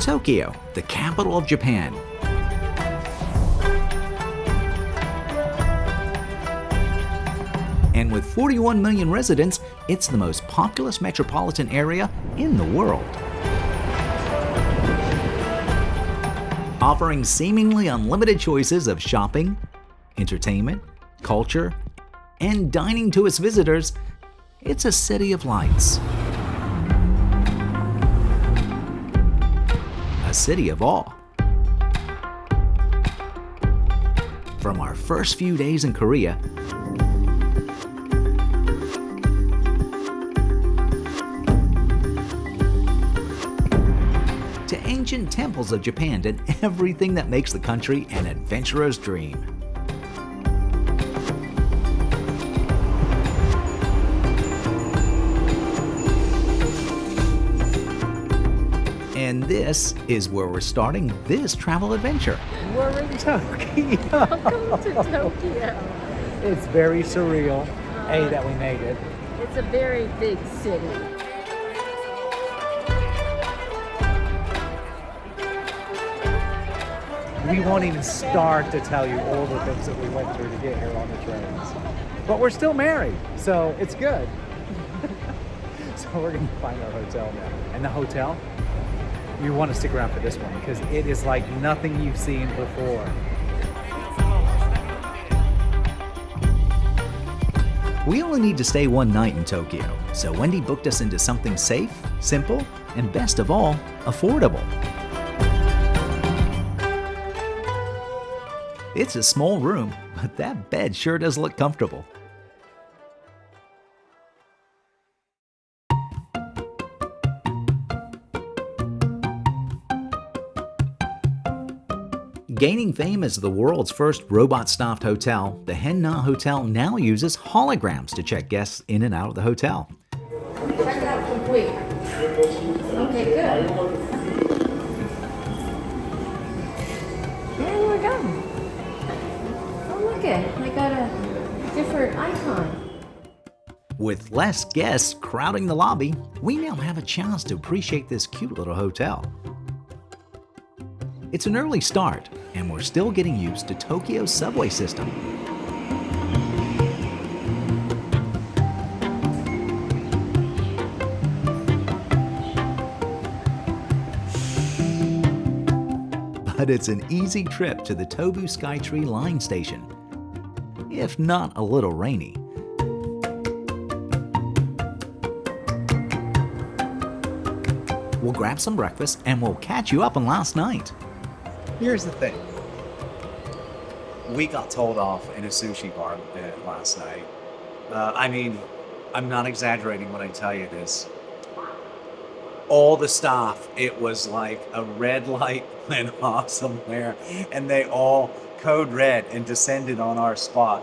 Tokyo, the capital of Japan. And with 41 million residents, it's the most populous metropolitan area in the world. Offering seemingly unlimited choices of shopping, entertainment, culture, and dining to its visitors, it's a city of lights. A city of awe. From our first few days in Korea, to ancient temples of Japan and everything that makes the country an adventurer's dream. And this is where we're starting this travel adventure. We're in Tokyo. Welcome to Tokyo. It's very surreal, that we made it. It's a very big city. We won't even start to tell you all the things that we went through to get here on the trains. But we're still married, so it's good. So we're going to find our hotel now. And the hotel, you want to stick around for this one because it is like nothing you've seen before. We only need to stay one night in Tokyo, so Wendy booked us into something safe, simple, and best of all, affordable. It's a small room, but that bed sure does look comfortable. Gaining fame as the world's first robot-staffed hotel, the Henna Hotel now uses holograms to check guests in and out of the hotel. Check out complete. Okay, good. There we go. Oh, look it. I got a different icon. With less guests crowding the lobby, we now have a chance to appreciate this cute little hotel. It's an early start, and we're still getting used to Tokyo's subway system. But it's an easy trip to the Tobu Skytree line station, if not a little rainy. We'll grab some breakfast and we'll catch you up on last night. Here's the thing. We got told off in a sushi bar last night. I mean, I'm not exaggerating when I tell you this. All the staff, it was like a red light went off somewhere, and they all code red and descended on our spot.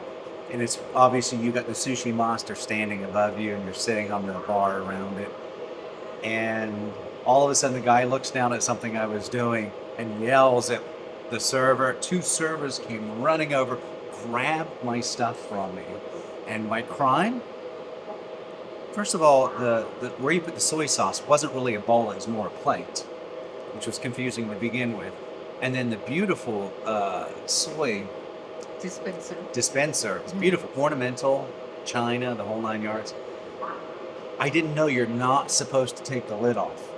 And it's obviously you got the sushi master standing above you, and you're sitting on the bar around it. And all of a sudden, the guy looks down at something I was doing and yells at the server. Two servers came running over, grabbed my stuff from me. And my crime? First of all, the where you put the soy sauce wasn't really a bowl, it was more a plate, which was confusing to begin with. And then the beautiful soy dispenser. It's beautiful, ornamental, china, the whole 9 yards. I didn't know you're not supposed to take the lid off.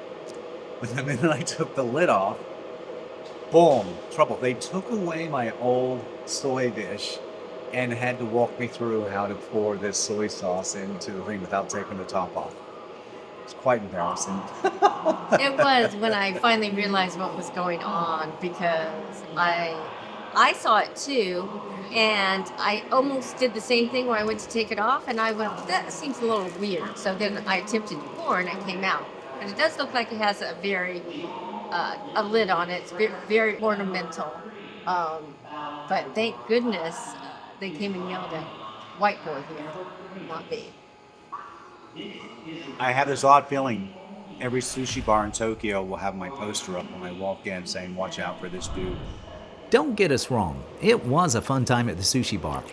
But the minute I took the lid off, boom, trouble. They took away my old soy dish and had to walk me through how to pour this soy sauce into the thing without taking the top off. It's quite embarrassing. It was when I finally realized what was going on because I saw it too, and I almost did the same thing where I went to take it off, and I went, that seems a little weird. So then I attempted to pour, and I came out. And it does look like it has a very a lid on it. It's very, very ornamental. But thank goodness they came and yelled at white boy here, not me. I have this odd feeling every sushi bar in Tokyo will have my poster up when I walk in saying, watch out for this dude. Don't get us wrong, it was a fun time at the sushi bar.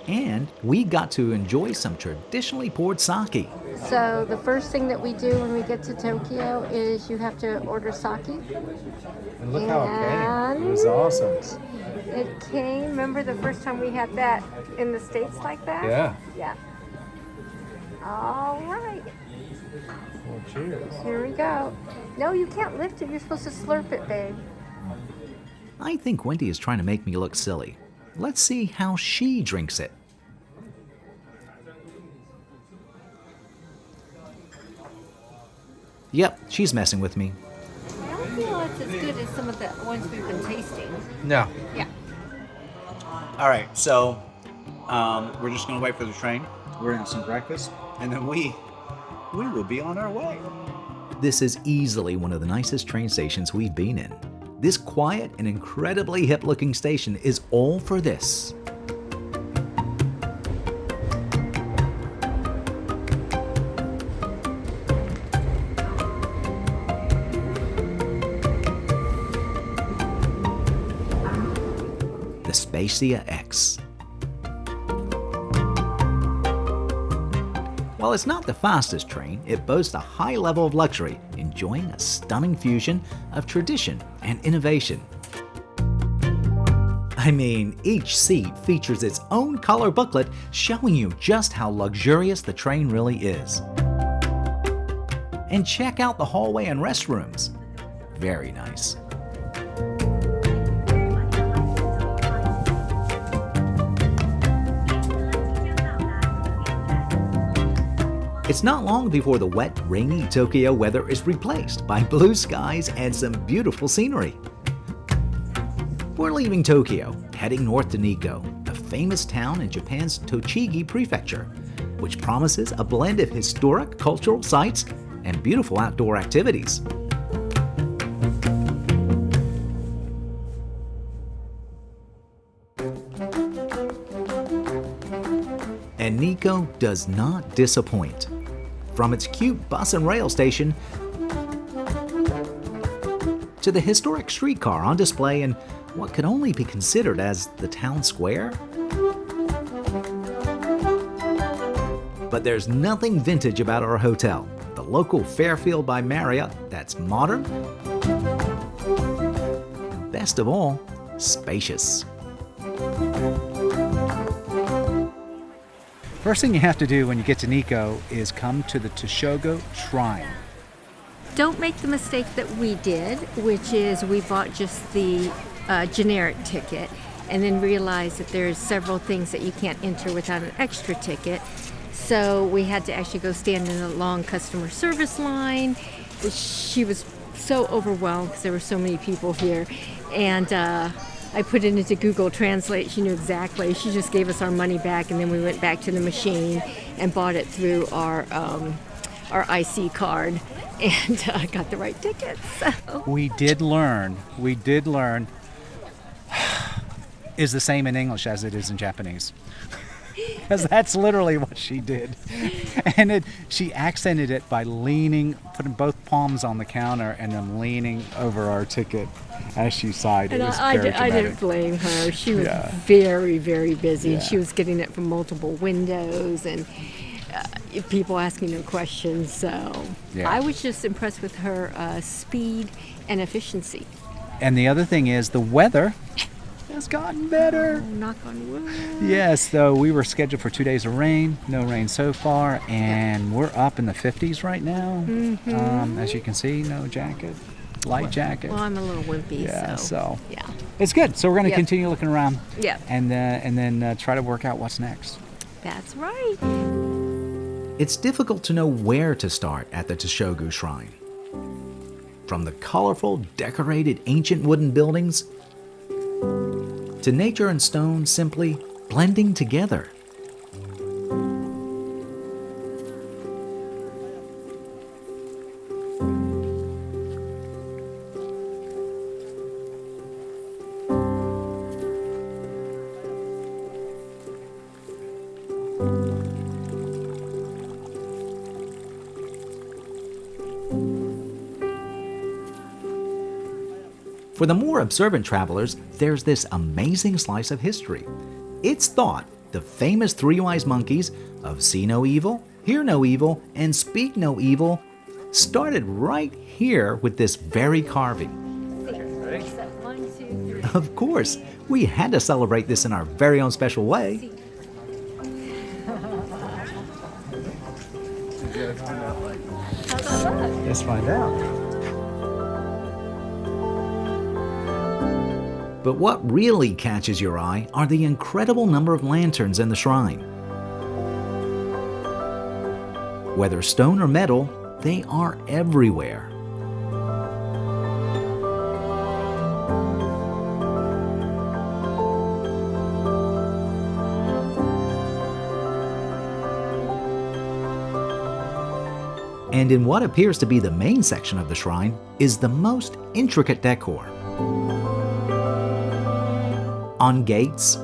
And we got to enjoy some traditionally poured sake. So the first thing that we do when we get to Tokyo is you have to order sake. And look how it came. It was awesome. It came, remember the first time we had that in the States like that? Yeah. Yeah. All right. Well, cheers. Here we go. No, you can't lift it. You're supposed to slurp it, babe. I think Wendy is trying to make me look silly. Let's see how she drinks it. Yep, she's messing with me. I don't feel it's as good as some of the ones we've been tasting. No. Yeah. All right, so we're just gonna wait for the train. We're gonna have some breakfast, and then we will be on our way. This is easily one of the nicest train stations we've been in. This quiet and incredibly hip-looking station is all for this. The Spacia X. While it's not the fastest train, it boasts a high level of luxury, enjoying a stunning fusion of tradition and innovation. I mean, each seat features its own color booklet showing you just how luxurious the train really is. And check out the hallway and restrooms. Very nice. It's not long before the wet, rainy Tokyo weather is replaced by blue skies and some beautiful scenery. We're leaving Tokyo, heading north to Nikko, a famous town in Japan's Tochigi Prefecture, which promises a blend of historic cultural sites and beautiful outdoor activities. And Nikko does not disappoint. From its cute bus and rail station to the historic streetcar on display in what could only be considered as the town square. But there's nothing vintage about our hotel, the local Fairfield by Marriott that's modern, and best of all, spacious. First thing you have to do when you get to Nikko is come to the Toshugu Shrine. Don't make the mistake that we did, which is we bought just the generic ticket and then realized that there's several things that you can't enter without an extra ticket. So we had to actually go stand in a long customer service line. She was so overwhelmed because there were so many people here. And I put it into Google Translate. She knew exactly. She just gave us our money back, and then we went back to the machine and bought it through our IC card and got the right tickets. So. We did learn is the same in English as it is in Japanese. Because that's literally what she did. And she accented it by putting both palms on the counter and then leaning over our ticket as she sighed. And it was I very dramatic. didn't blame her. She was Yeah. very, very busy. Yeah. And she was getting it from multiple windows and people asking her questions. So Yeah. I was just impressed with her speed and efficiency. And the other thing is the weather has gotten better. Oh, knock on wood. Yes, though we were scheduled for 2 days of rain. No rain so far, and we're up in the 50s right now. Mm-hmm. As you can see, no jacket, light jacket. Well, I'm a little wimpy, Yeah, so yeah. it's good. So we're going to Yep. continue looking around, Yep. and then try to work out what's next. That's right. It's difficult to know where to start at the Toshugu Shrine. From the colorful, decorated ancient wooden buildings to nature and stone simply blending together. For the more observant travelers, there's this amazing slice of history. It's thought the famous three wise monkeys of see no evil, hear no evil, and speak no evil started right here with this very carving. Of course, we had to celebrate this in our very own special way. Let's find out. But what really catches your eye are the incredible number of lanterns in the shrine. Whether stone or metal, they are everywhere. And in what appears to be the main section of the shrine is the most intricate decor. On gates,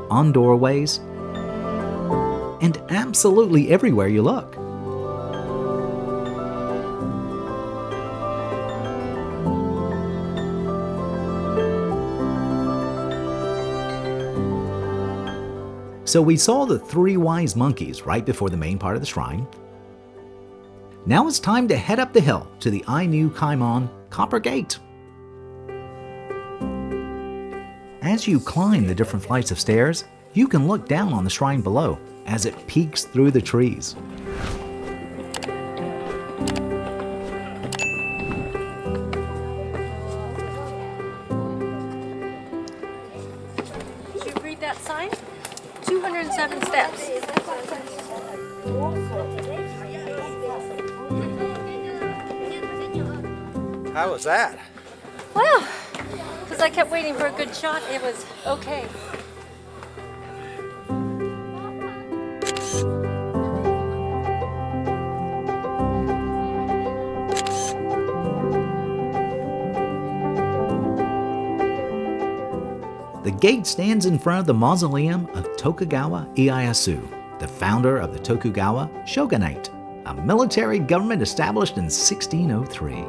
on doorways, and absolutely everywhere you look. So we saw the three wise monkeys right before the main part of the shrine. Now it's time to head up the hill to the Ainu Kaimon Copper Gate. As you climb the different flights of stairs, you can look down on the shrine below as it peeks through the trees. Did you read that sign? 207 steps. How was that? Well, because I kept waiting for a good shot, it was okay. The gate stands in front of the mausoleum of Tokugawa Ieyasu, the founder of the Tokugawa shogunate, a military government established in 1603.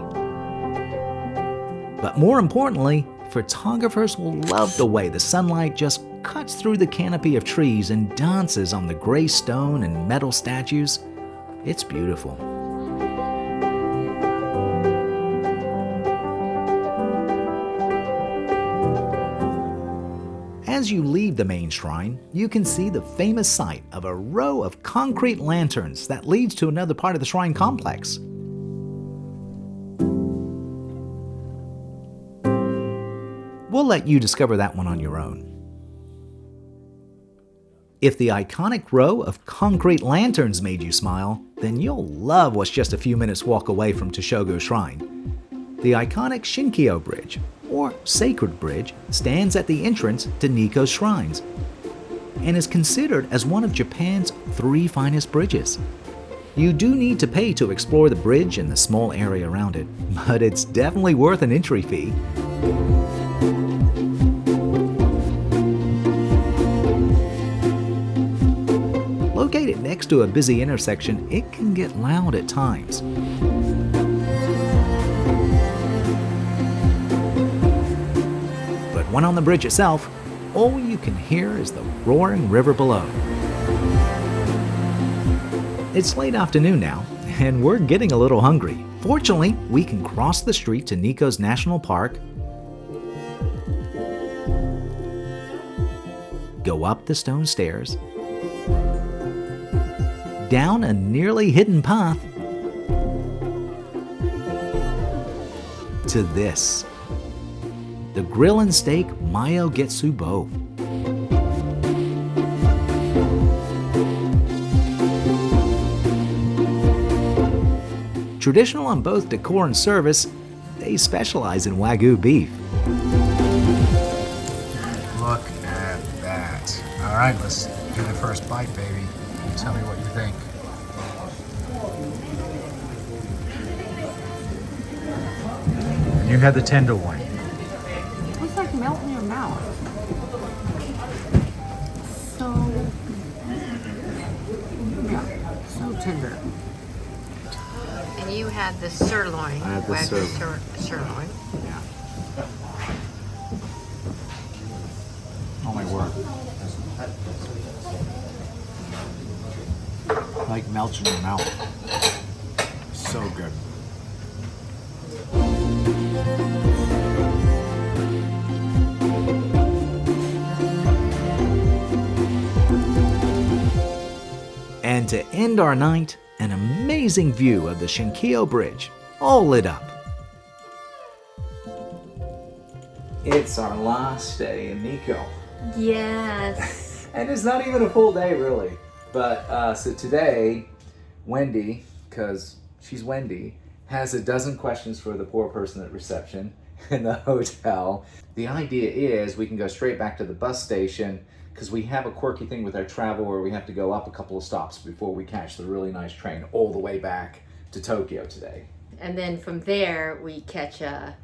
But more importantly, photographers will love the way the sunlight just cuts through the canopy of trees and dances on the gray stone and metal statues. It's beautiful. As you leave the main shrine, you can see the famous sight of a row of concrete lanterns that leads to another part of the shrine complex. We'll let you discover that one on your own. If the iconic row of concrete lanterns made you smile, then you'll love what's just a few minutes walk away from Toshugu Shrine. The iconic Shinkyo Bridge, or Sacred Bridge, stands at the entrance to Nikko's shrines and is considered as one of Japan's 3 finest bridges. You do need to pay to explore the bridge and the small area around it, but it's definitely worth an entry fee. Located next to a busy intersection, it can get loud at times. But when on the bridge itself, all you can hear is the roaring river below. It's late afternoon now, and we're getting a little hungry. Fortunately, we can cross the street to Nikko's National Park, go up the stone stairs, down a nearly hidden path, to this, the Grill and Steak Mayo Getsubo. Traditional on both decor and service, they specialize in Wagyu beef. Look at that. All right, let's do the first bite, baby. Tell me what you think. And you had the tender one. It's like melting in your mouth. So, yeah, so tender. And you had the sirloin. I had the Wagyu sirloin. Yeah. Oh my word. Like melts in your mouth. So good. And to end our night, an amazing view of the Shinkyo Bridge, all lit up. It's our last day in Nikko. Yes. And it's not even a full day, really. But so today, Wendy, because she's Wendy, has a dozen questions for the poor person at reception in the hotel. The idea is we can go straight back to the bus station because we have a quirky thing with our travel where we have to go up a couple of stops before we catch the really nice train all the way back to Tokyo today. And then from there, we catch a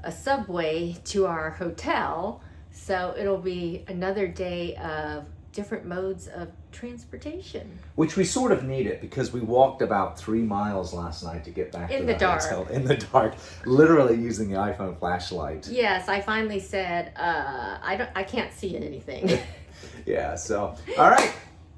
subway to our hotel. So it'll be another day of different modes of transportation. Which we sort of need it because we walked about 3 miles last night to get back In to the the dark. hotel. In the dark. Literally using the iPhone flashlight. Yes, I finally said, I can't see anything. Yeah, so, all right.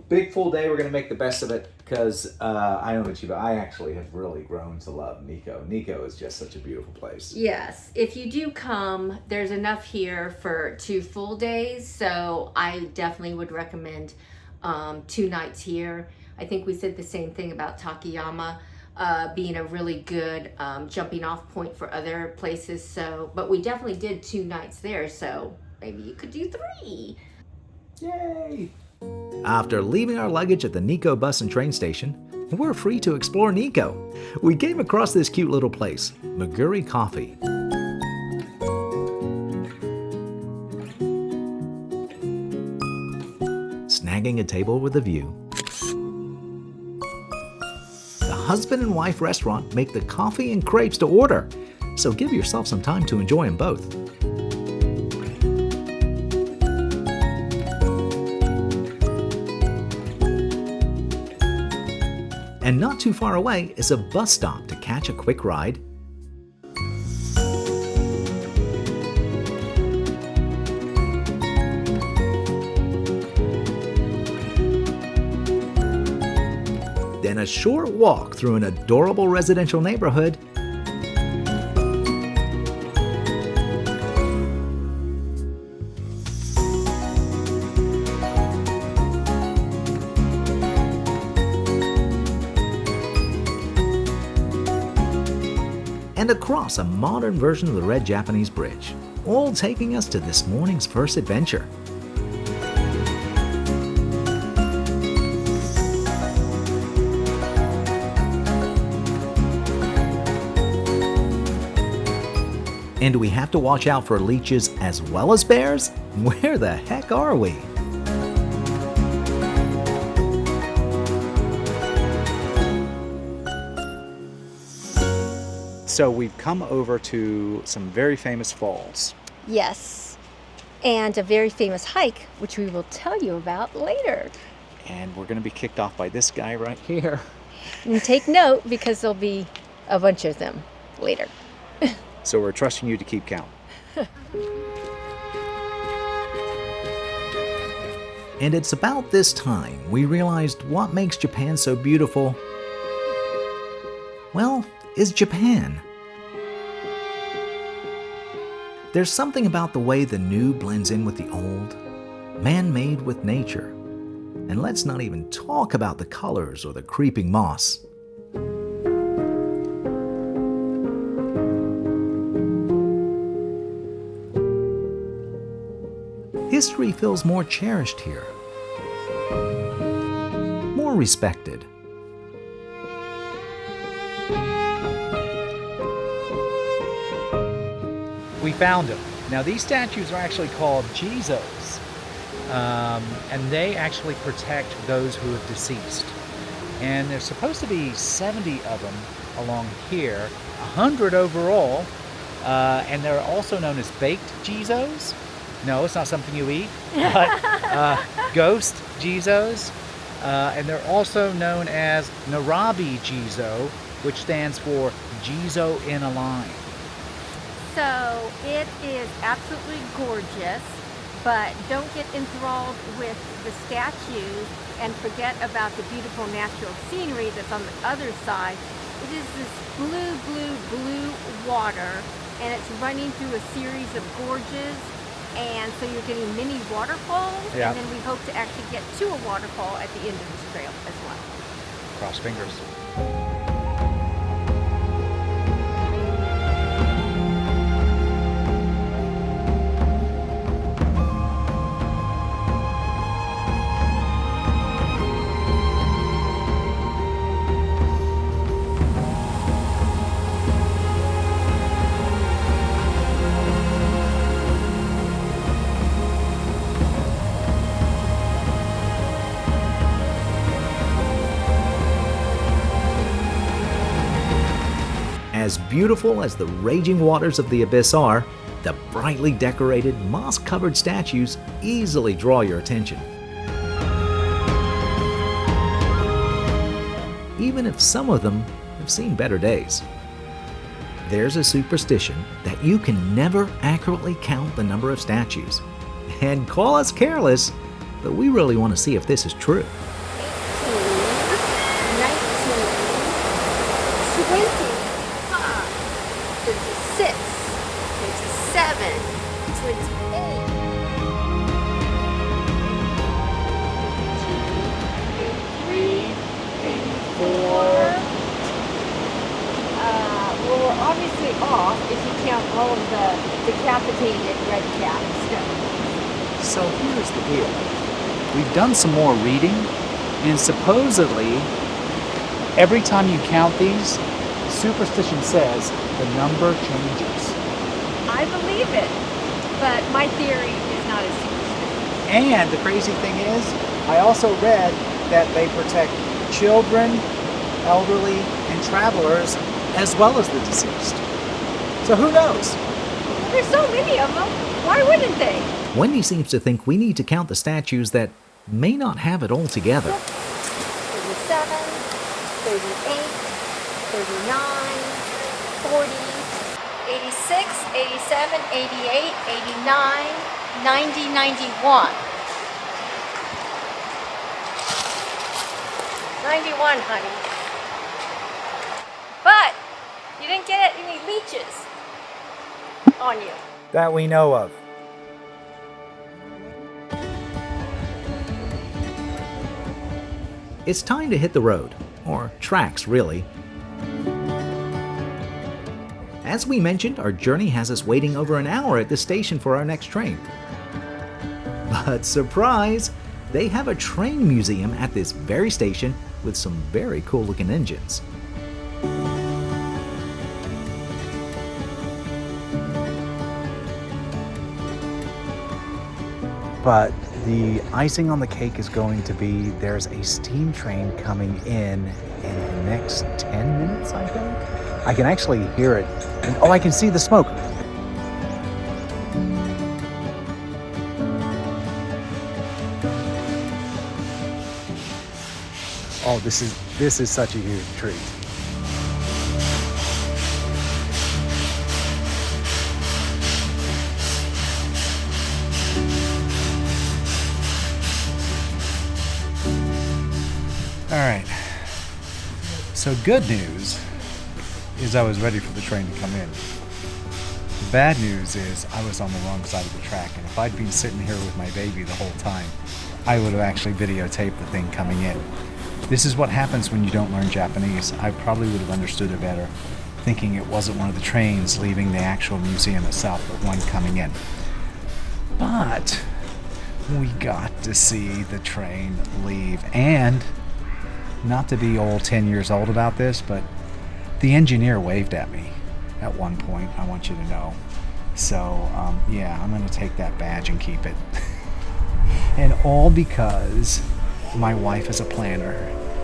Big full day. We're going to make the best of it because I don't know about you, but I actually have really grown to love Nikko. Nikko is just such a beautiful place. Yes, if you do come, there's enough here for 2 full days, so I definitely would recommend 2 nights here. I think we said the same thing about Takayama being a really good jumping off point for other places, so, but we definitely did 2 nights there, so maybe you could do 3. Yay! After leaving our luggage at the Nikko bus and train station, we're free to explore Nikko. We came across this cute little place, Maguri Coffee. Snagging a table with a view. The husband and wife restaurant make the coffee and crepes to order, so give yourself some time to enjoy them both. And not too far away is a bus stop to catch a quick ride. Then a short walk through an adorable residential neighborhood. And across a modern version of the red Japanese bridge, all taking us to this morning's first adventure. And do we have to watch out for leeches as well as bears? Where the heck are we? So we've come over to some very famous falls. Yes, and a very famous hike, which we will tell you about later. And we're going to be kicked off by this guy right here. And take note because there'll be a bunch of them later. So we're trusting you to keep count. And it's about this time we realized what makes Japan so beautiful, well, is Japan. There's something about the way the new blends in with the old, man-made with nature. And let's not even talk about the colors or the creeping moss. History feels more cherished here, more respected. We found them. Now these statues are actually called Jizos, and they actually protect those who have deceased. And there's supposed to be 70 of them along here, 100 overall, and they're also known as baked Jizos. No, it's not something you eat, but ghost Jizos. And they're also known as Narabi Jizo, which stands for Jizo in a line. So it is absolutely gorgeous. but don't get enthralled with the statues and forget about the beautiful natural scenery that's on the other side. It is this blue, blue, blue water, and it's running through a series of gorges, and so you're getting mini waterfalls, Yeah. and then we hope to actually get to a waterfall at the end of this trail as well. Cross fingers. As beautiful as the raging waters of the abyss are, the brightly decorated, moss-covered statues easily draw your attention. Even if some of them have seen better days. There's a superstition that you can never accurately count the number of statues. And call us careless, but we really want to see if this is true. 26, 27, 28. 84. Well, we're obviously off if you count all of the decapitated red cap stones. So here's the deal. We've done some more reading, and supposedly, every time you count these, superstition says the number changes. I believe it, but my theory is not as superstitious. And the crazy thing is, I also read that they protect children, elderly, and travelers, as well as the deceased. So who knows? There's so many of them. Why wouldn't they? Wendy seems to think we need to count the statues that may not have it all together. 37, 38, 39, 40, 86, 87, 88, 89, 90, 91. 91, honey. But you didn't get any leeches on you. That we know of. It's time to hit the road, or tracks really. As we mentioned, our journey has us waiting over an hour at the station for our next train. But surprise! They have a train museum at this very station with some very cool looking engines. But the icing on the cake is going to be there's a steam train coming in the next 10 minutes, I think. I can actually hear it. And, oh, I can see the smoke. Oh, this is such a huge treat. All right. So good news is I was ready for the train to come in. The bad news is I was on the wrong side of the track, and if I'd been sitting here with my baby the whole time, I would have actually videotaped the thing coming in. This is what happens when you don't learn Japanese. I probably would have understood it better, thinking it wasn't one of the trains leaving the actual museum itself, but one coming in. But we got to see the train leave, and not to be all 10 years old about this, but the engineer waved at me at one point, I want you to know. So, yeah, I'm going to take that badge and keep it. And all because my wife is a planner,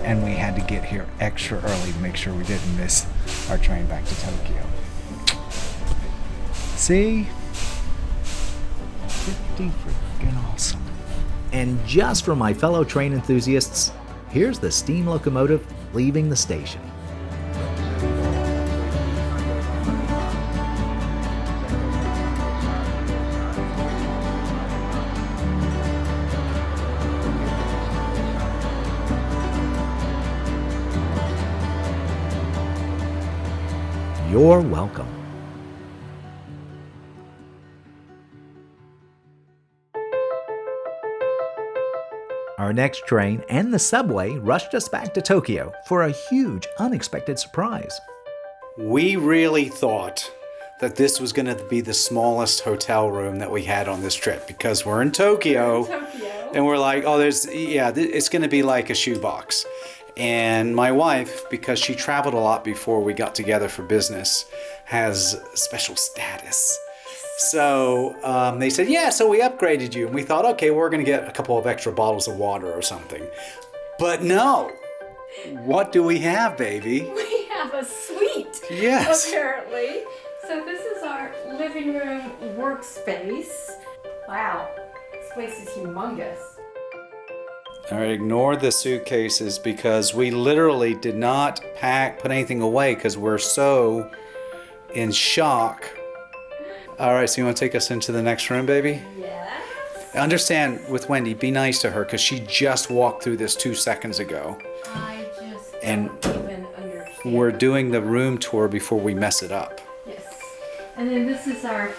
and we had to get here extra early to make sure we didn't miss our train back to Tokyo. See? Pretty freaking awesome. And just for my fellow train enthusiasts, here's the steam locomotive leaving the station. you're welcome. Our next train and the subway rushed us back to Tokyo for a huge, unexpected surprise. We really thought that this was going to be the smallest hotel room that we had on this trip because we're in Tokyo. And we're like, oh, it's going to be like a shoebox. And my wife, because she traveled a lot before we got together for business, has special status. So they said, yeah, so we upgraded you. And we thought, okay, we're going to get a couple of extra bottles of water or something. But no. What do we have, baby? We have a suite, yes, apparently. So this is our living room workspace. Wow, this place is humongous. All right, ignore the suitcases because we literally did not put anything away because we're so in shock. All right, so you want to take us into the next room, baby? Yes. Understand with Wendy, be nice to her because she just walked through this 2 seconds ago. I just And don't even understand. we're doing the room tour before we mess it up. Yes. And then this is our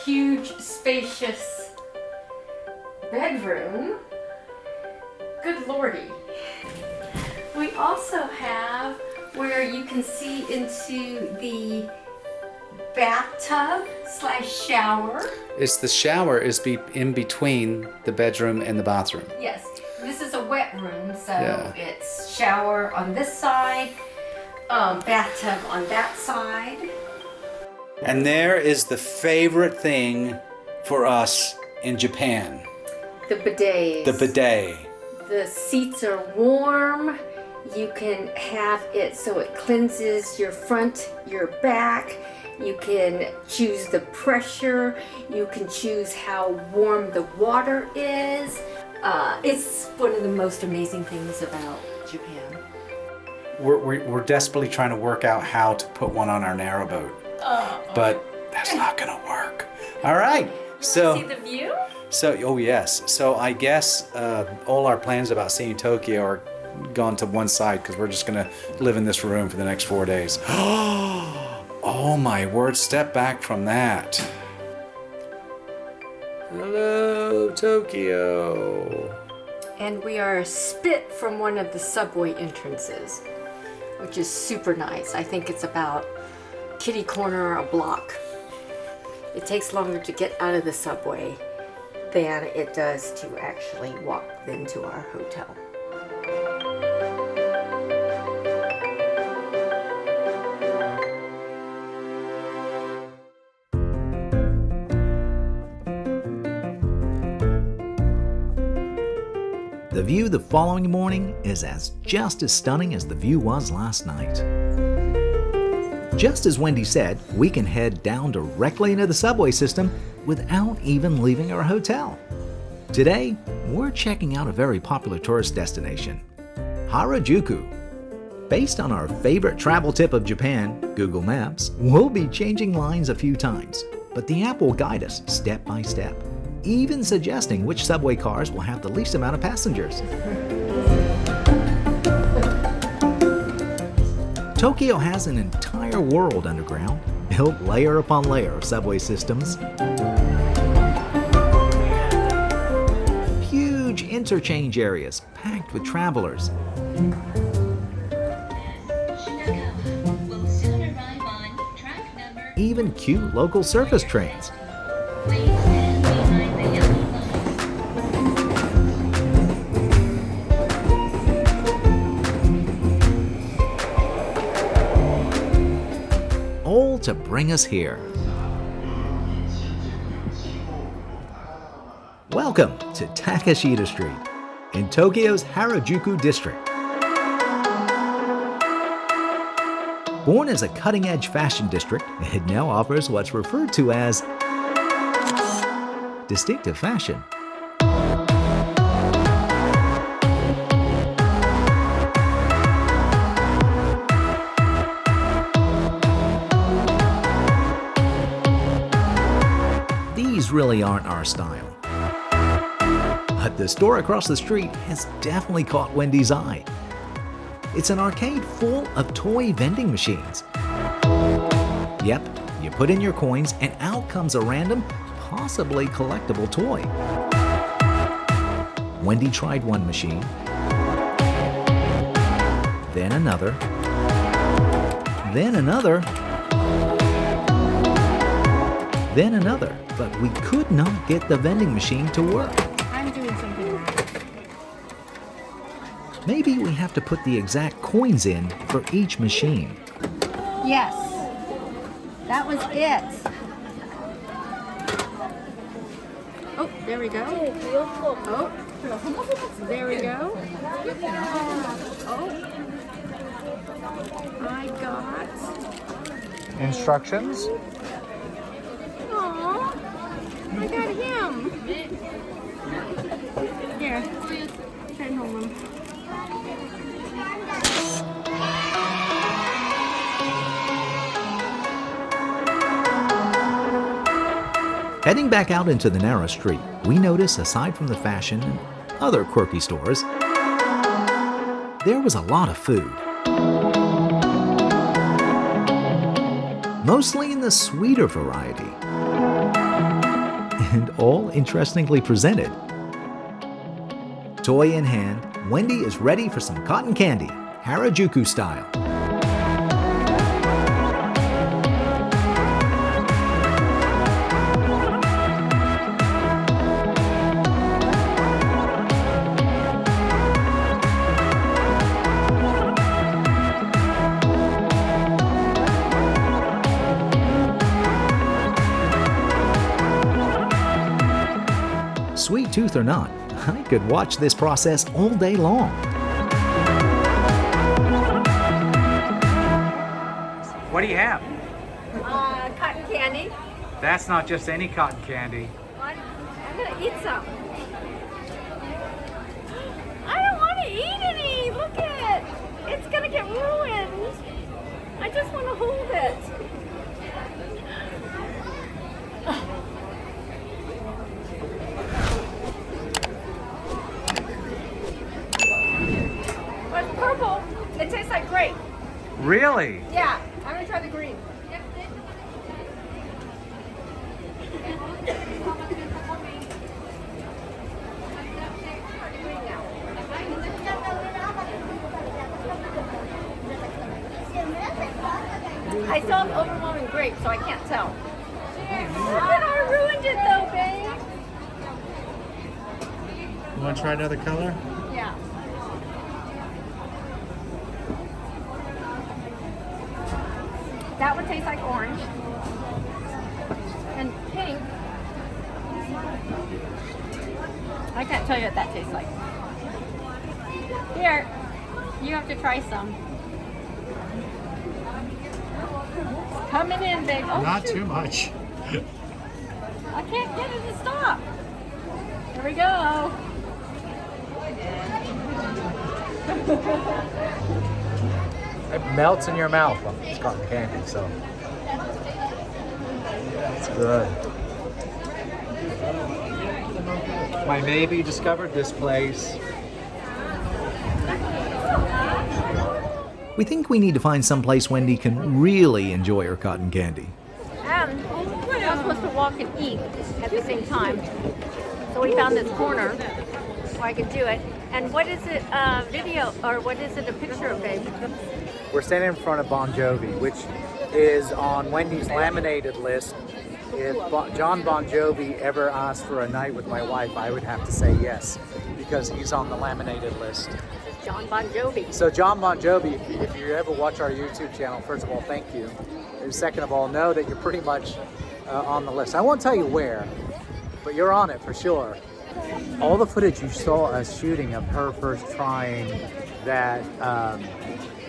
huge, spacious bedroom. Good lordy. We also have where you can see into the bathtub / shower. It's the shower is in between the bedroom and the bathroom. Yes, this is a wet room, so Yeah. it's shower on this side, bathtub on that side. And there is the favorite thing for us in Japan, The bidets. the bidet. The seats are warm. You can have it so it cleanses your front, your back. You can choose the pressure. You can choose how warm the water is. It's one of the most amazing things about Japan. We're desperately trying to work out how to put one on our narrowboat, but that's not gonna work. All right, so. See the view? So, oh yes. So I guess all our plans about seeing Tokyo are gone to one side because we're just gonna live in this room for the next 4 days. Oh my word! Step back from that. Hello, Tokyo. And we are a spit from one of the subway entrances, which is super nice. I think it's about kitty corner a block. It takes longer to get out of the subway than it does to actually walk into our hotel. The view the following morning is just as stunning as the view was last night. Just as Wendy said, we can head down directly into the subway system without even leaving our hotel. Today, we're checking out a very popular tourist destination, Harajuku. Based on our favorite travel tip of Japan, Google Maps, we'll be changing lines a few times, but the app will guide us step by step, even suggesting which subway cars will have the least amount of passengers. Tokyo has an entire world underground, built layer upon layer of subway systems. Huge interchange areas packed with travelers. Even cute local surface trains. All to bring us here. Welcome to Takashita Street in Tokyo's Harajuku district. Born as a cutting-edge fashion district, it now offers what's referred to as distinctive fashion. These really aren't our style. But the store across the street has definitely caught Wendy's eye. It's an arcade full of toy vending machines. Yep, you put in your coins and out comes a random, possibly collectible toy. Wendy tried one machine, then another, then another, then another, but we could not get the vending machine to work. I'm doing something wrong. Maybe we have to put the exact coins in for each machine. Yes, that was it. Oh, there we go. Oh, there we go. Oh, I got. Instructions. Aw, I got him. Here, try and hold him. Heading back out into the narrow street, we notice aside from the fashion and other quirky stores, there was a lot of food. Mostly in the sweeter variety. And all interestingly presented. Toy in hand, Wendy is ready for some cotton candy, Harajuku style. Sweet tooth or not, I could watch this process all day long. What do you have? Cotton candy. That's not just any cotton candy. I'm gonna eat some. I don't want to eat any. Look at it. It's gonna get ruined. I just want to hold it. But it's purple. It tastes like grape. Really? Yeah, I'm gonna try the green. I still have overwhelming grape, so I can't tell. Look at I ruined it though, babe. You want to try another color? Yeah. That one tastes like orange. And pink. I can't tell you what that tastes like. Here, you have to try some. It's coming in, babe. Oh, Not shoot. too much. I can't get it to stop. Here we go. It melts in your mouth. It's cotton candy, so it's good. My baby discovered this place. We think we need to find someplace Wendy can really enjoy her cotton candy. And we're not supposed to walk and eat at the same time. So we found this corner where I could do it. And what is it, video, or what is it, a picture of, babe? We're standing in front of Bon Jovi, which is on Wendy's laminated list. If John Bon Jovi ever asked for a night with my wife, I would have to say yes, because he's on the laminated list. This is John Bon Jovi. So John Bon Jovi, if you ever watch our YouTube channel, first of all, thank you. And second of all, know that you're pretty much on the list. I won't tell you where, but you're on it for sure. All the footage you saw us shooting of her first trying that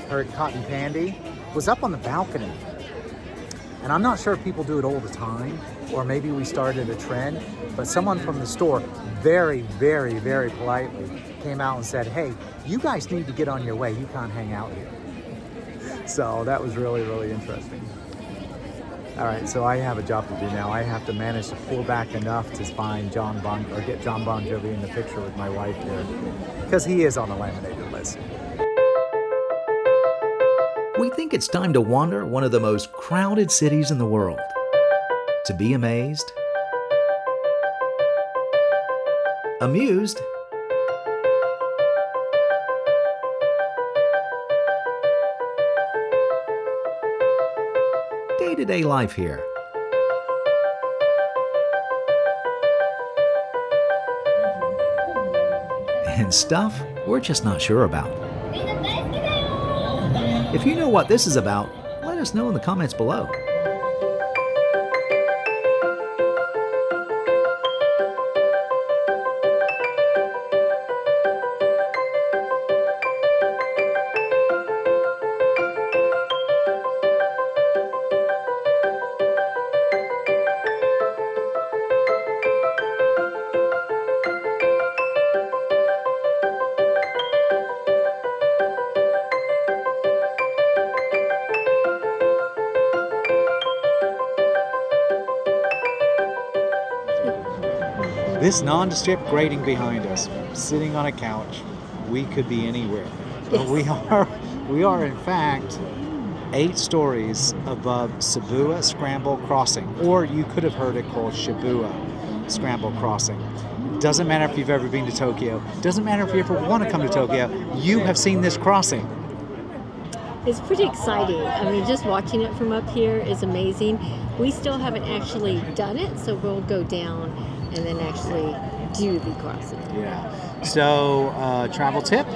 her cotton candy was up on the balcony. And I'm not sure if people do it all the time, or maybe we started a trend, but someone from the store very, very, very politely came out and said, hey, you guys need to get on your way. You can't hang out here. So that was really, really interesting. All right, so I have a job to do now. I have to manage to pull back enough to find get John Bon Jovi in the picture with my wife here, because he is on the laminated list. We think it's time to wander one of the most crowded cities in the world. To be amazed, amused, day-to-day life here. And stuff we're just not sure about. If you know what this is about, let us know in the comments below. This nondescript grating behind us, sitting on a couch, we could be anywhere. But we are in fact 8 stories above Shibuya Scramble Crossing, or you could have heard it called Shibuya Scramble Crossing. Doesn't matter if you've ever been to Tokyo, doesn't matter if you ever want to come to Tokyo, you have seen this crossing. It's pretty exciting. I mean, just watching it from up here is amazing. We still haven't actually done it, so we'll go down and then actually do the crossing. Yeah. So, travel tip,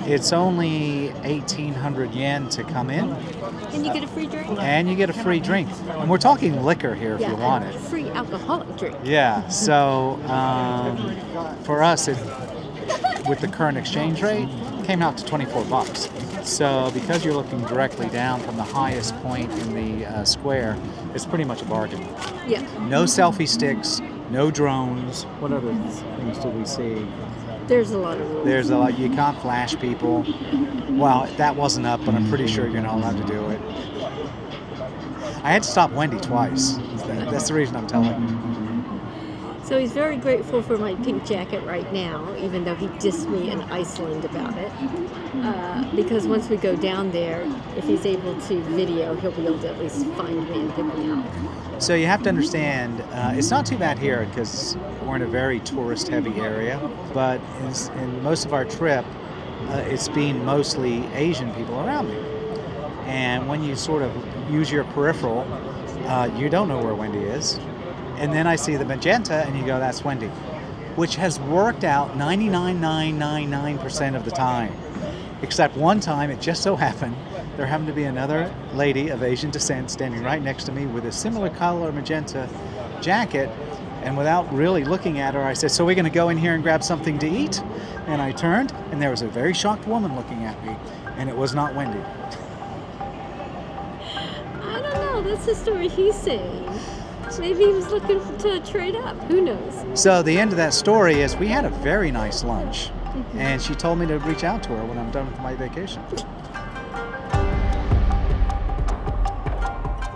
it's only 1,800 yen to come in. And you get a free drink. And you get a free drink. And we're talking liquor here if you want it. Free alcoholic drink. Yeah, so for us, with the current exchange rate, came out to 24 bucks. So because you're looking directly down from the highest point in the square, it's pretty much a bargain. Yeah. No selfie sticks, no drones. What other things do we see? There's a lot of rules. There's a lot. You can't flash people. Well, that wasn't up, but I'm pretty sure you're not allowed to do it. I had to stop Wendy twice. That's the reason I'm telling you. So he's very grateful for my pink jacket right now, even though he dissed me in Iceland about it. Because once we go down there, if he's able to video, he'll be able to at least find me and pick me up. So you have to understand, it's not too bad here because we're in a very tourist-heavy area, but in most of our trip, it's been mostly Asian people around me. And when you sort of use your peripheral, you don't know where Wendy is. And then I see the magenta and you go, that's Wendy, which has worked out 99.999% of the time. Except one time, it just so happened, there happened to be another lady of Asian descent standing right next to me with a similar color magenta jacket. And without really looking at her, I said, so we're going to go in here and grab something to eat? And I turned, and there was a very shocked woman looking at me, and it was not Wendy. I don't know. That's the story he's saying. Maybe he was looking to trade up. Who knows? So the end of that story is we had a very nice lunch, and she told me to reach out to her when I'm done with my vacation.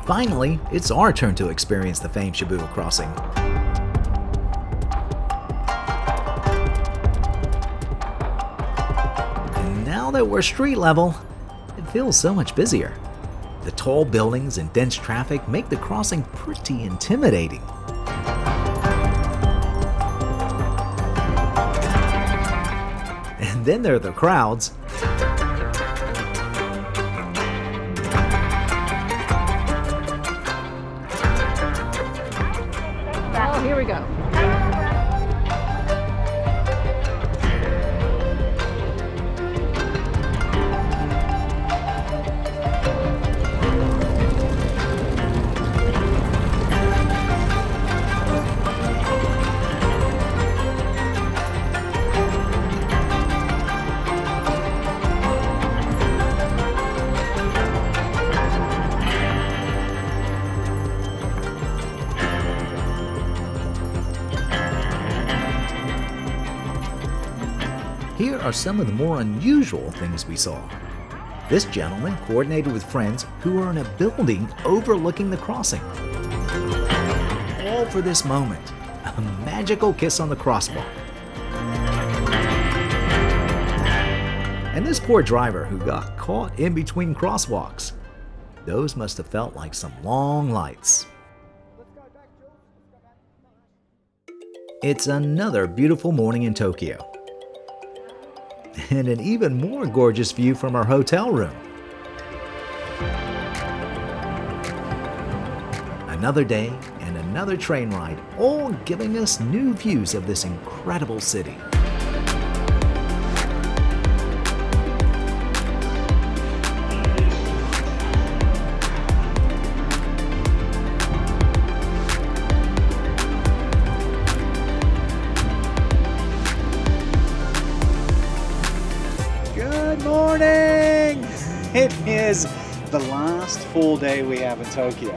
Finally, it's our turn to experience the famed Shibuya Crossing. And now that we're street level, it feels so much busier. The tall buildings and dense traffic make the crossing pretty intimidating. And then there are the crowds. Oh, here we go. Here are some of the more unusual things we saw. This gentleman coordinated with friends who were in a building overlooking the crossing. All for this moment, a magical kiss on the crossbar. And this poor driver who got caught in between crosswalks. Those must have felt like some long lights. It's another beautiful morning in Tokyo. And an even more gorgeous view from our hotel room. Another day and another train ride, all giving us new views of this incredible city. Good morning! It is the last full day we have in Tokyo.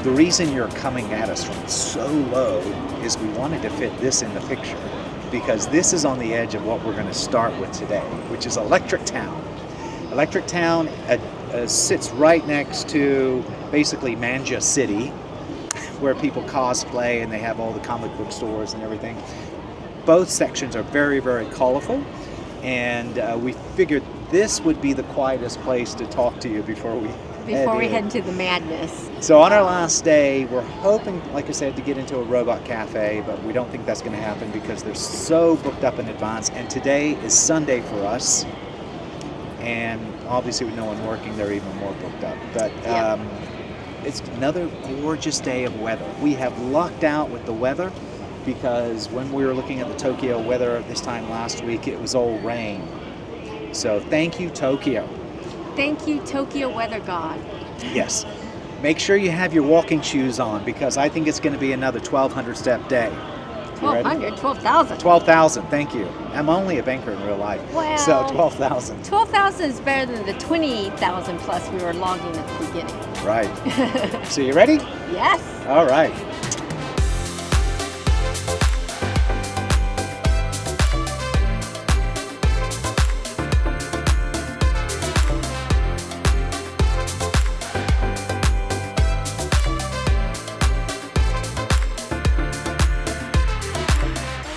The reason you're coming at us from so low is we wanted to fit this in the picture because this is on the edge of what we're going to start with today, which is Electric Town. Electric Town sits right next to basically Manja City, where people cosplay and they have all the comic book stores and everything. Both sections are very, very colorful, and we figured this would be the quietest place to talk to you before we head into the madness. So on our last day, we're hoping, like I said, to get into a robot cafe, but we don't think that's going to happen because they're so booked up in advance. And today is Sunday for us, and obviously with no one working, they're even more booked up. But it's another gorgeous day of weather. We have lucked out with the weather because when we were looking at the Tokyo weather this time last week, it was all rain. So thank you, Tokyo. Thank you, Tokyo weather god. Yes. Make sure you have your walking shoes on because I think it's going to be another 1,200 step day. 1,200? 12,000. 12,000, thank you. I'm only a banker in real life. Well, so 12,000. 12,000 is better than the 20,000 plus we were logging at the beginning. Right. So you ready? Yes. All right.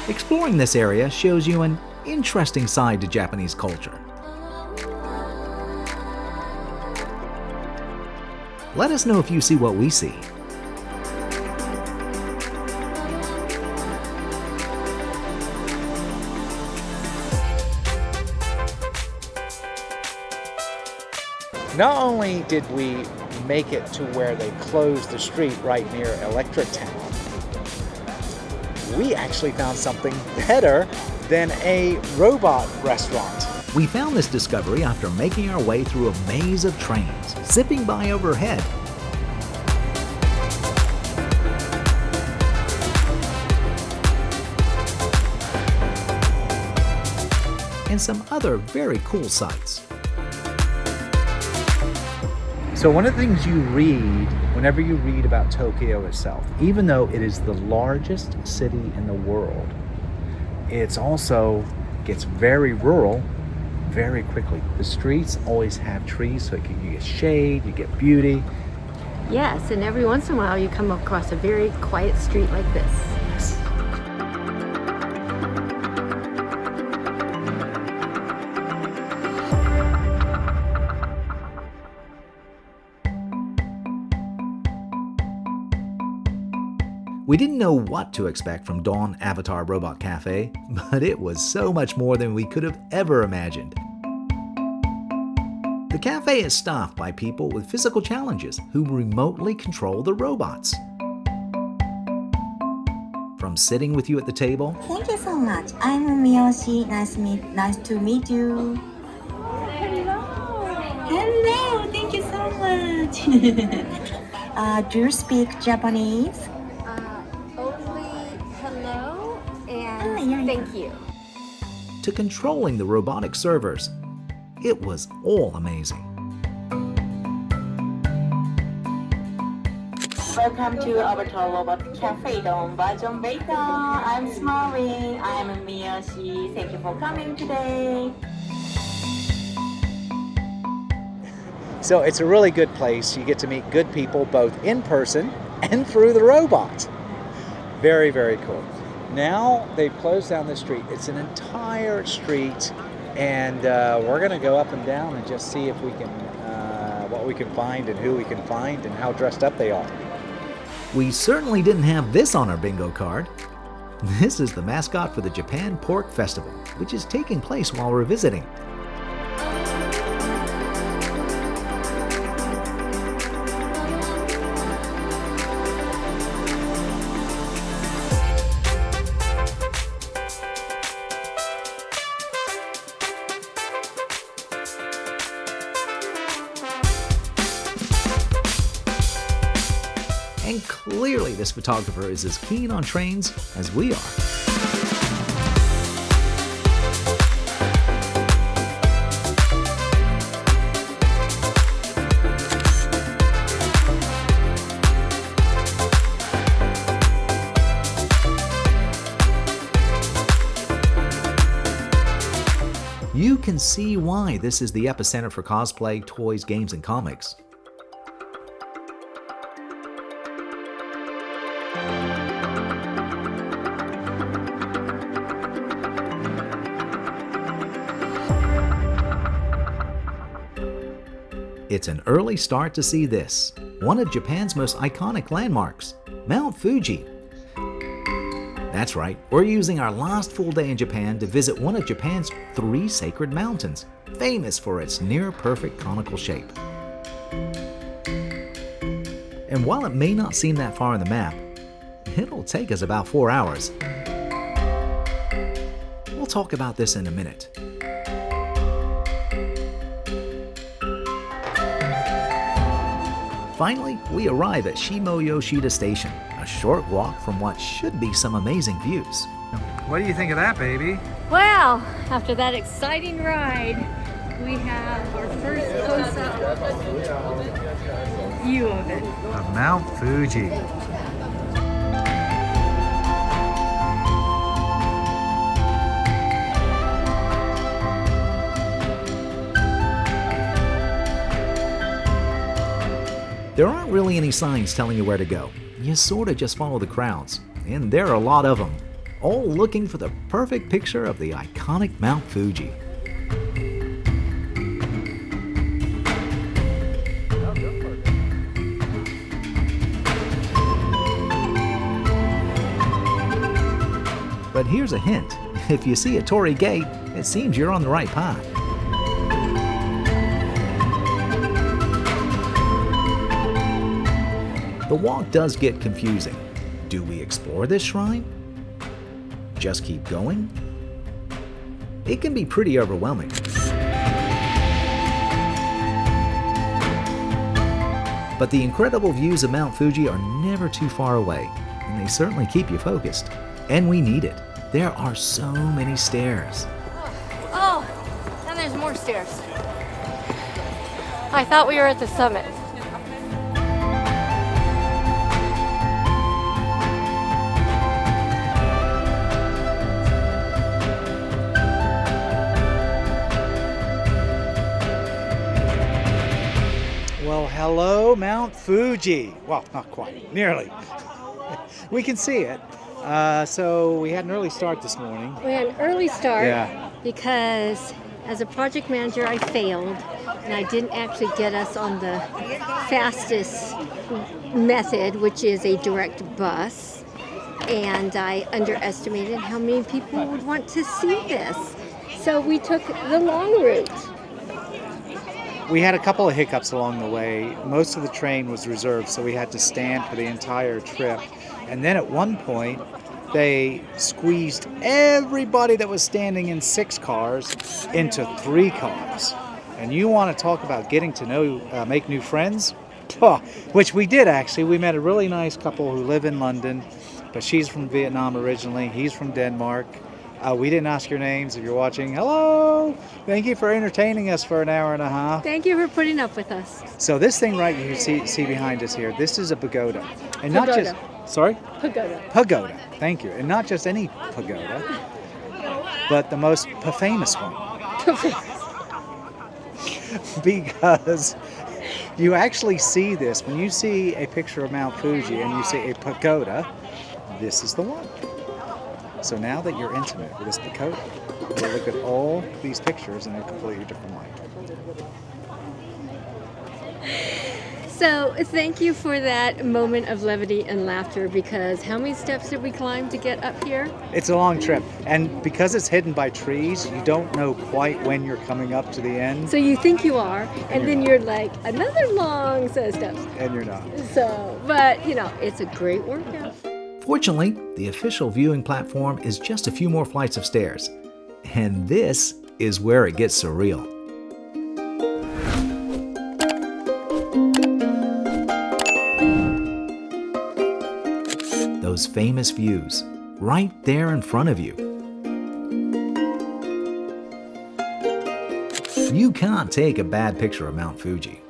Exploring this area shows you an interesting side to Japanese culture. Let us know if you see what we see. Not only did we make it to where they closed the street right near Electric Town, we actually found something better than a robot restaurant. We found this discovery after making our way through a maze of trains, zipping by overhead. And some other very cool sights. So one of the things you read whenever you read about Tokyo itself, even though it is the largest city in the world, it's also gets very rural very quickly. The streets always have trees, so you get shade, you get beauty. Yes, and every once in a while you come across a very quiet street like this. Yes. We didn't know what to expect from Dawn Avatar Robot Cafe, but it was so much more than we could have ever imagined. The cafe is staffed by people with physical challenges who remotely control the robots. From sitting with you at the table, Thank you so much. I'm Miyoshi. Nice to meet you. Hello. Thank you so much. Do you speak Japanese? Only hello and yeah. thank you. to controlling the robotic servers. It was all amazing. Welcome to Avatar Robot Cafe Don Version Beta. I'm smiling. I'm Miyoshi. Thank you for coming today. So it's a really good place. You get to meet good people both in person and through the robot. Very, very cool. Now they've closed down the street. It's an entire street, and we're going to go up and down and just see if we can, what we can find and who we can find and how dressed up they are. We certainly didn't have this on our bingo card. This is the mascot for the Japan Pork Festival, which is taking place while we're visiting. And clearly this photographer is as keen on trains as we are. You can see why this is the epicenter for cosplay, toys, games, and comics. It's an early start to see this, one of Japan's most iconic landmarks, Mount Fuji. That's right, we're using our last full day in Japan to visit one of Japan's 3 sacred mountains, famous for its near-perfect conical shape. And while it may not seem that far on the map, it'll take us about 4 hours. We'll talk about this in a minute. Finally, we arrive at Shimoyoshida Station, a short walk from what should be some amazing views. What do you think of that, baby? Well, after that exciting ride, we have our first close-up view of it. Of Mount Fuji. There aren't really any signs telling you where to go. You sort of just follow the crowds, and there are a lot of them, all looking for the perfect picture of the iconic Mount Fuji. But here's a hint. If you see a torii gate, it seems you're on the right path. The walk does get confusing. Do we explore this shrine? Just keep going? It can be pretty overwhelming. But the incredible views of Mount Fuji are never too far away, and they certainly keep you focused. And we need it. There are so many stairs. Oh, and there's more stairs. I thought we were at the summit. Well, hello, Mount Fuji. Well, not quite, nearly. We can see it. So we had an early start this morning. We had an early start Yeah. because as a project manager I failed and I didn't actually get us on the fastest method, which is a direct bus, and I underestimated how many people would want to see this. So we took the long route. We had a couple of hiccups along the way. Most of the train was reserved, so we had to stand for the entire trip. And then at one point, they squeezed everybody that was standing in 6 cars into 3 cars. And you want to talk about getting to know, make new friends? Which we did, actually. We met a really nice couple who live in London, but she's from Vietnam originally. He's from Denmark. We didn't ask your names. If you're watching, hello! Thank you for entertaining us for an hour and a half. Thank you for putting up with us. So this thing right you see behind us here, this is a pagoda. And not just, sorry? Pagoda. Pagoda, thank you. And not just any pagoda, but the most famous one. Because you actually see this, when you see a picture of Mount Fuji and you see a pagoda, this is the one. So now that you're intimate with this Dakota, you'll look at all these pictures in a completely different light. So thank you for that moment of levity and laughter, because how many steps did we climb to get up here? It's a long trip, and because it's hidden by trees, you don't know quite when you're coming up to the end, So you think you are, and then you're like, another long set of steps. and you're not. So, but you know, it's a great workout. Fortunately, the official viewing platform is just a few more flights of stairs. And this is where it gets surreal. Those famous views, right there in front of you. You can't take a bad picture of Mount Fuji.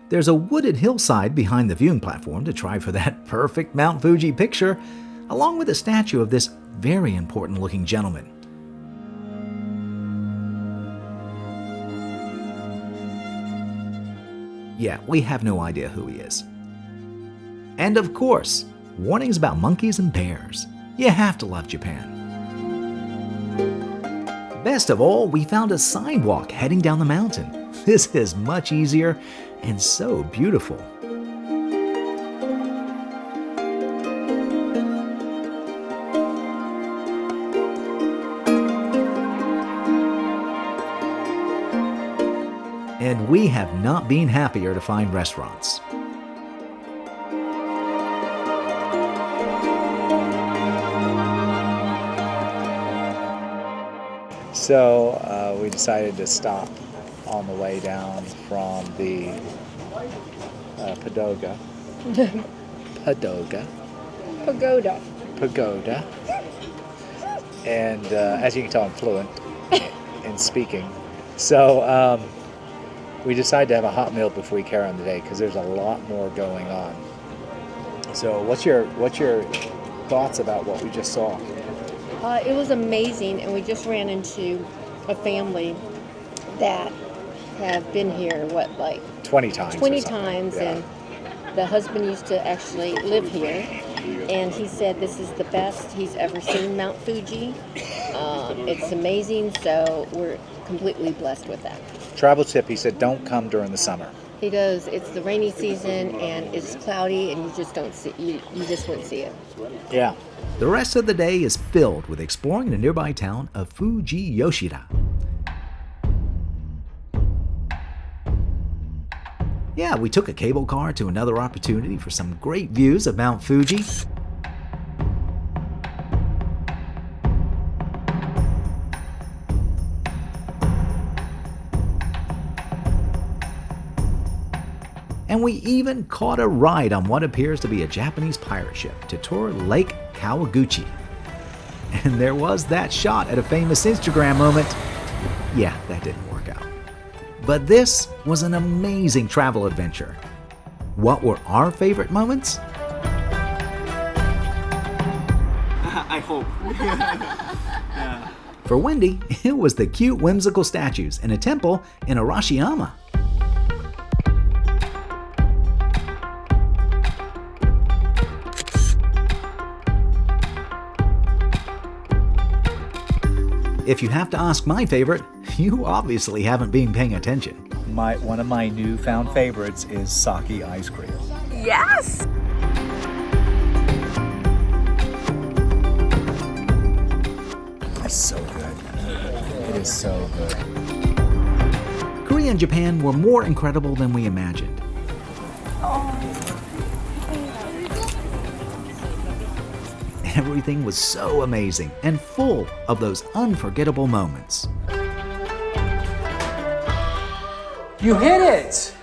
There's a wooded hillside behind the viewing platform to try for that perfect Mount Fuji picture, along with a statue of this very important looking gentleman. Yeah, we have no idea who he is. And of course, warnings about monkeys and bears. You have to love Japan. Best of all, we found a sidewalk heading down the mountain. This is much easier and so beautiful. And we have not been happier to find restaurants. So we decided to stop on the way down from the Pagoda. And as you can tell, I'm fluent in speaking. So we decided to have a hot meal before we carry on the day because there's a lot more going on. So what's your thoughts about what we just saw? It was amazing, and we just ran into a family that have been here, 20 times. 20 times, yeah. And the husband used to actually live here, and he said this is the best he's ever seen Mount Fuji. It's amazing, so we're completely blessed with that. Travel tip, he said, don't come during the summer. He goes, it's the rainy season, and it's cloudy, and you just don't see, you just won't see it. Yeah. The rest of the day is filled with exploring the nearby town of Fuji Yoshida. Yeah, we took a cable car to another opportunity for some great views of Mount Fuji. And we even caught a ride on what appears to be a Japanese pirate ship to tour Lake Kawaguchi. And there was that shot at a famous Instagram moment. Yeah, that didn't work out. But this was an amazing travel adventure. What were our favorite moments? I hope. Yeah. For Wendy, it was the cute, whimsical statues in a temple in Arashiyama. If you have to ask my favorite, you obviously haven't been paying attention. One of my newfound favorites is sake ice cream. Yes! It's so good. It is so good. Korea and Japan were more incredible than we imagined. Everything was so amazing and full of those unforgettable moments. You hit it!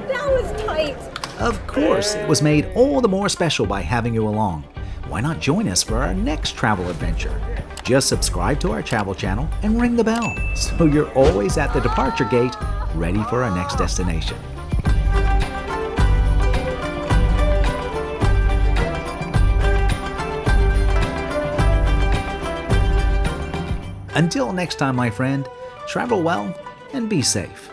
That was tight. Of course, it was made all the more special by having you along. Why not join us for our next travel adventure? Just subscribe to our travel channel and ring the bell so you're always at the departure gate, ready for our next destination. Until next time, my friend, travel well and be safe.